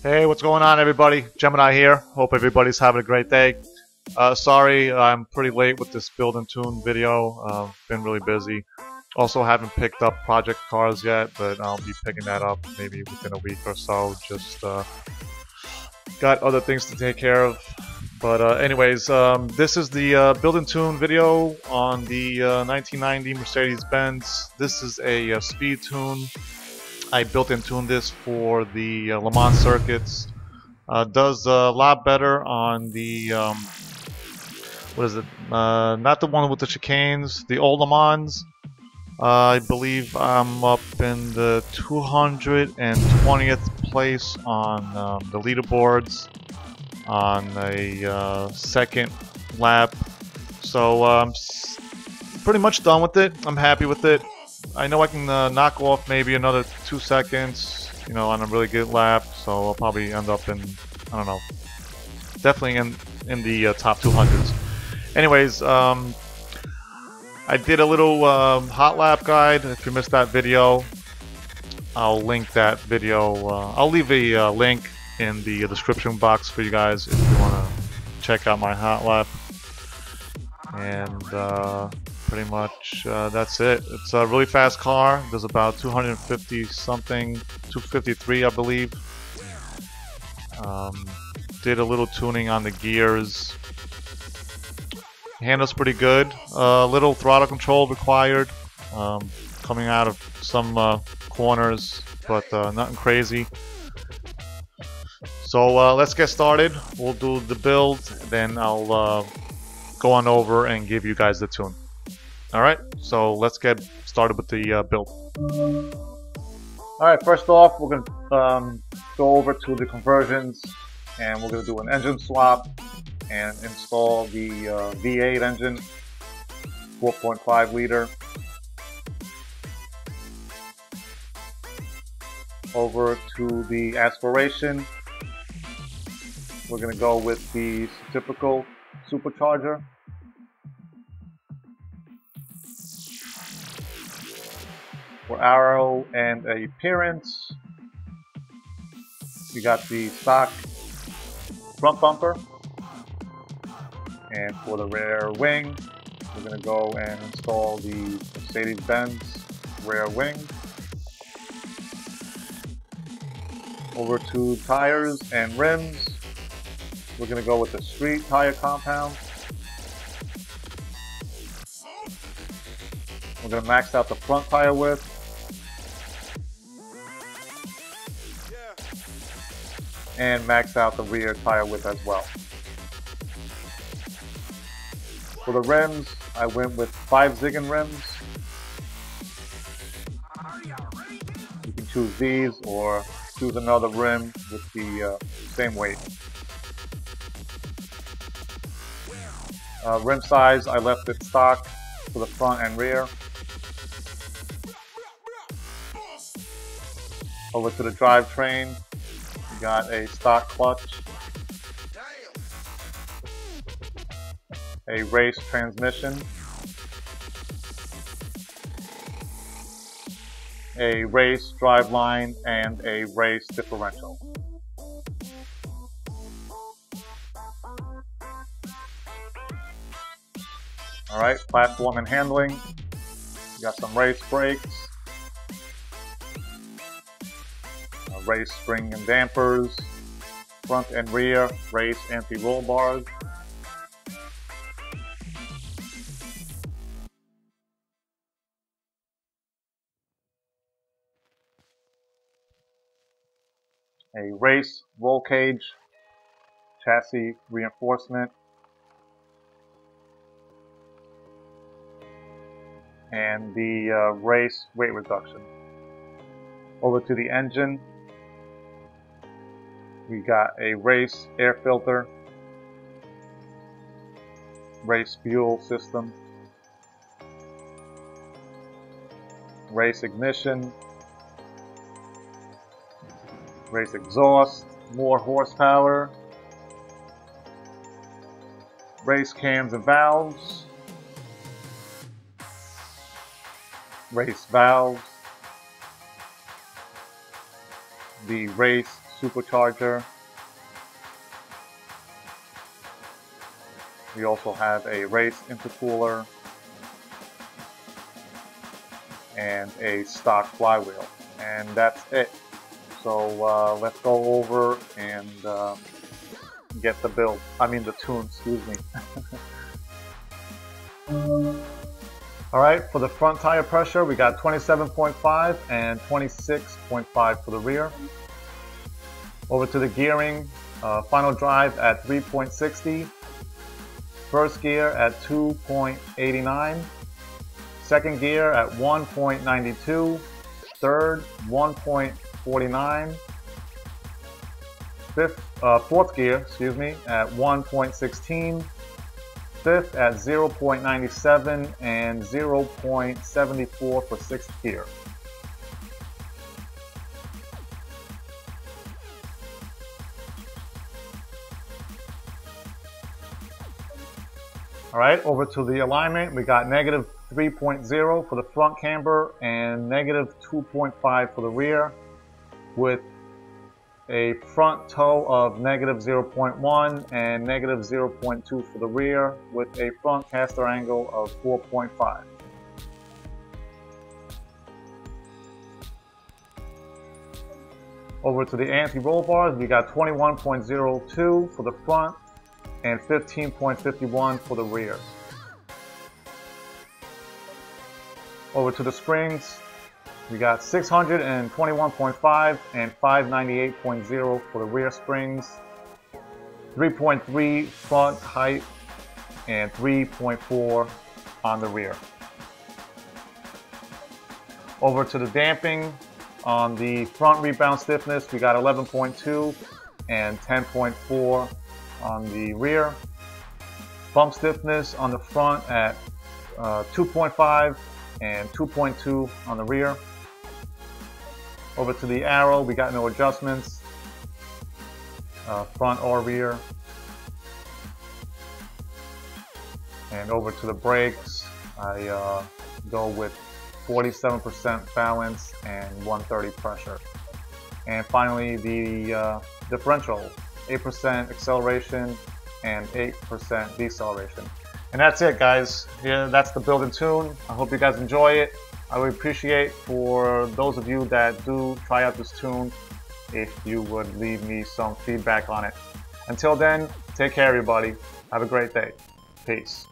Hey, what's going on, everybody? Gemini here. Hope everybody's having a great day. Sorry, I'm pretty late with this build and tune video. Been really busy. Also haven't picked up project cars yet, but I'll be picking that up maybe within a week or so. Just got other things to take care of. But anyways, this is the build and tune video on the 1990 Mercedes Benz. This is a speed tune. I built and tuned this for the Le Mans circuits. Does a lot better on the what is it? Not the one with the chicanes, the old Le Mans. I believe I'm up in the 220th place on the leaderboards on a second lap. So I'm pretty much done with it. I'm happy with it. I know I can knock off maybe another 2 seconds, you know, on a really good lap. So I'll probably end up in, I don't know, definitely in the top 200s. Anyways, I did a little hot lap guide. If you missed that video, I'll link that video. I'll leave a link in the description box for you guys if you want to check out my hot lap. And pretty much that's it. It's a really fast car. There's about 250 something, 253 I believe. Did a little tuning on the gears. Handles pretty good. Little throttle control required coming out of some corners, but nothing crazy. So let's get started. We'll do the build, then I'll go on over and give you guys the tune. Alright, so let's get started with the build. Alright, first off, we're going to go over to the conversions, and we're going to do an engine swap and install the V8 engine, 4.5 liter. Over to the aspiration, we're going to go with the typical supercharger. For aero and appearance, we got the stock front bumper. And for the rear wing, we're going to go and install the Mercedes Benz rear wing. Over to tires and rims, we're going to go with the street tire compound. We're going to max out the front tire width. And max out the rear tire width as well. For the rims, I went with 5 Ziggin rims. You can choose these or choose another rim with the same weight. Rim size, I left it stock for the front and rear. Over to the drivetrain, we got a stock clutch, a race transmission, a race driveline, and a race differential. Alright, platform and handling. We got some race brakes, race spring and dampers, front and rear race anti-roll bars. A race roll cage, chassis reinforcement, and the race weight reduction. Over to the engine, we got a race air filter, race fuel system, race ignition, race exhaust, more horsepower, race cams and valves, race valves, the race supercharger. We also have a race intercooler and a stock flywheel, and that's it. So let's go over and get the build. I mean the tune, excuse me. Alright, for the front tire pressure, we got 27.5 and 26.5 for the rear. Over to the gearing, final drive at 3.60, first gear at 2.89, second gear at 1.92, third 1.49, fourth gear, at 1.16, fifth at 0.97, and 0.74 for sixth gear. Alright, over to the alignment, we got negative 3.0 for the front camber and negative 2.5 for the rear, with a front toe of negative 0.1 and negative 0.2 for the rear, with a front caster angle of 4.5. Over to the anti-roll bars, we got 21.02 for the front and 15.51 for the rear. Over to the springs, we got 621.5 and 598.0 for the rear springs, 3.3 front height, and 3.4 on the rear. Over to the damping, on the front rebound stiffness, we got 11.2 and 10.4 on the rear. Bump stiffness on the front at 2.5 and 2.2 on the rear. Over to the arrow, we got no adjustments, front or rear. And over to the brakes, I go with 47% balance and 130 pressure. And finally, the differential, 8% acceleration and 8% deceleration. And that's it, guys. Yeah, that's the build and tune. I hope you guys enjoy it. I would appreciate for those of you that do try out this tune if you would leave me some feedback on it. Until then, take care everybody. Have a great day. Peace.